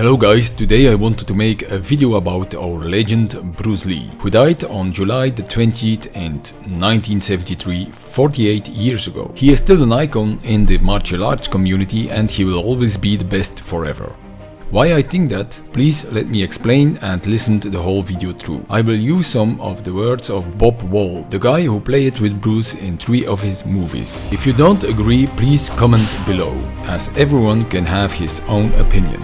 Hello guys, today I wanted to make a video about our legend Bruce Lee, who died on July the 20th in 1973, 48 years ago. He is still an icon in the martial arts community and he will always be the best forever. Why I think that? Please let me explain and listen to the whole video through. I will use some of the words of Bob Wall, the guy who played with Bruce in 3 of his movies. If you don't agree, please comment below, as everyone can have his own opinion.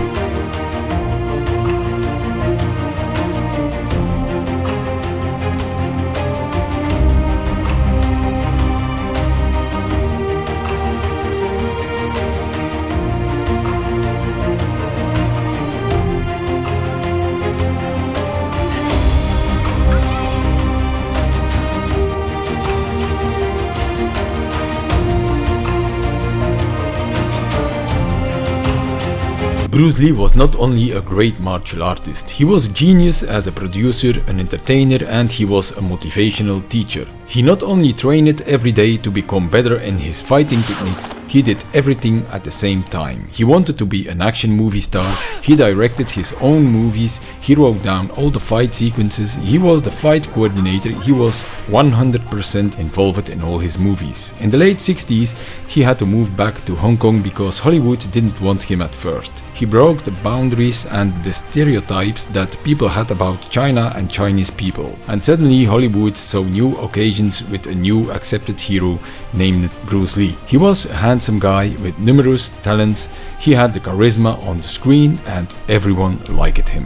Bruce Lee was not only a great martial artist, he was a genius as a producer, an entertainer, and he was a motivational teacher. He not only trained every day to become better in his fighting techniques, he did everything at the same time. He wanted to be an action movie star, he directed his own movies, he wrote down all the fight sequences, he was the fight coordinator, he was 100% involved in all his movies. In the late 60s, he had to move back to Hong Kong because Hollywood didn't want him at first. He broke the boundaries and the stereotypes that people had about China and Chinese people. And suddenly Hollywood saw new occasions with a new accepted hero named Bruce Lee. He was a handsome guy with numerous talents, he had the charisma on the screen and everyone liked him.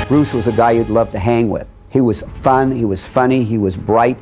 Bruce was a guy you'd love to hang with. He was fun, he was funny, he was bright.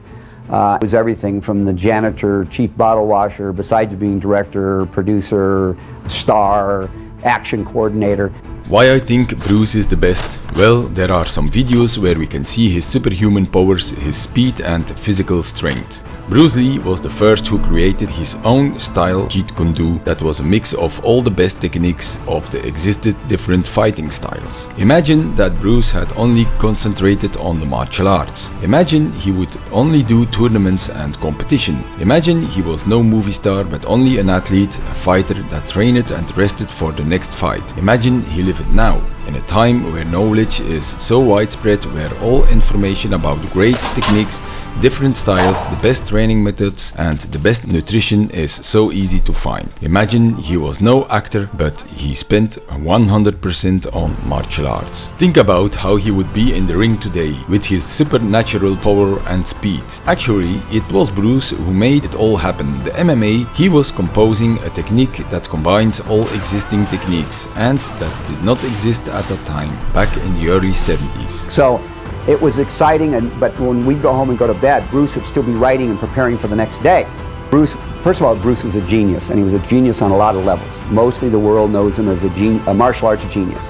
He was everything from the janitor, chief bottle washer, besides being director, producer, star, action coordinator. Why I think Bruce is the best? Well, there are some videos where we can see his superhuman powers, his speed and physical strength. Bruce Lee was the first who created his own style, Jeet Kune Do, that was a mix of all the best techniques of the existed different fighting styles. Imagine that Bruce had only concentrated on the martial arts. Imagine he would only do tournaments and competition. Imagine he was no movie star but only an athlete, a fighter that trained and rested for the next fight. Imagine he lived now, in a time where knowledge is so widespread, where all information about great techniques, different styles, the best training methods and the best nutrition is so easy to find. Imagine he was no actor but he spent 100% on martial arts. Think about how he would be in the ring today with his supernatural power and speed. Actually, it was Bruce who made it all happen. The MMA, he was composing a technique that combines all existing techniques and that did not exist at that time, back in the early 70s. So it was exciting, but when we'd go home and go to bed, Bruce would still be writing and preparing for the next day. Bruce, first of all, Bruce was a genius, and he was a genius on a lot of levels. Mostly the world knows him as a martial arts genius.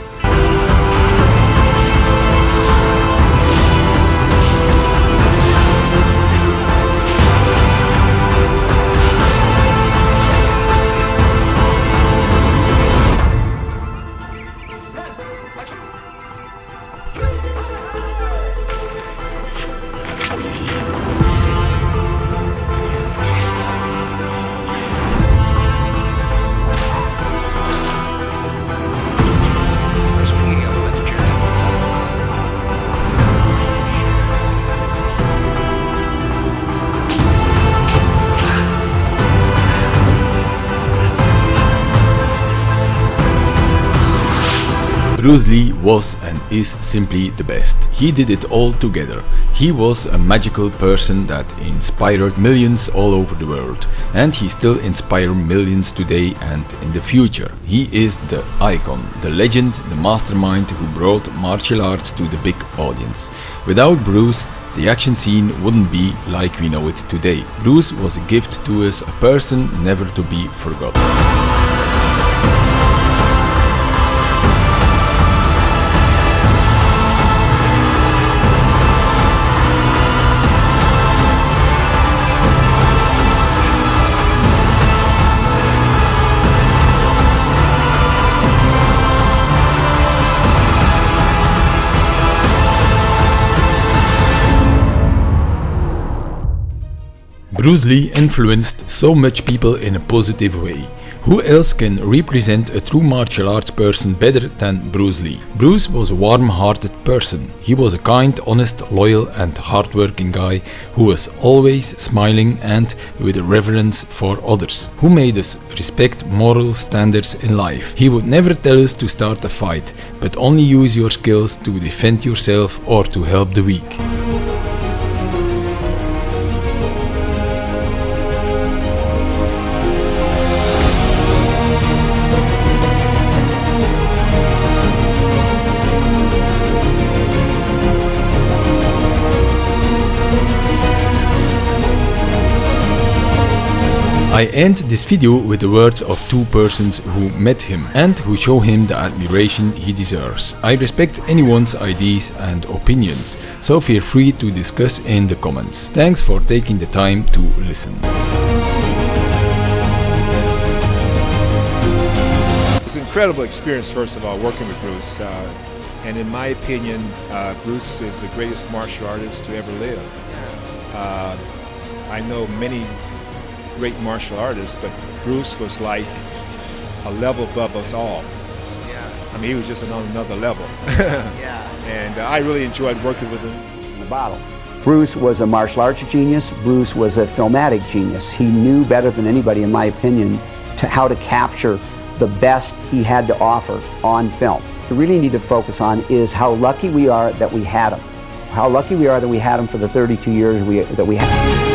Bruce Lee was and is simply the best. He did it all together. He was a magical person that inspired millions all over the world, and he still inspires millions today and in the future. He is the icon, the legend, the mastermind who brought martial arts to the big audience. Without Bruce, the action scene wouldn't be like we know it today. Bruce was a gift to us, a person never to be forgotten. Bruce Lee influenced so much people in a positive way. Who else can represent a true martial arts person better than Bruce Lee? Bruce was a warm-hearted person. He was a kind, honest, loyal and hard-working guy who was always smiling and with a reverence for others, who made us respect moral standards in life. He would never tell us to start a fight, but only use your skills to defend yourself or to help the weak. I end this video with the words of two persons who met him and who show him the admiration he deserves. I respect anyone's ideas and opinions, so feel free to discuss in the comments. Thanks for taking the time to listen. It's an incredible experience, first of all, working with Bruce. And in my opinion, Bruce is the greatest martial artist to ever live. I know many great martial artists, but Bruce was like a level above us all. I mean, he was just on another level. And I really enjoyed working with him. In the bottle. Bruce was a martial arts genius. Bruce was a filmatic genius. He knew better than anybody, in my opinion, how to capture the best he had to offer on film. What we really need to focus on is how lucky we are that we had him. How lucky we are that we had him for the 32 years that we had him.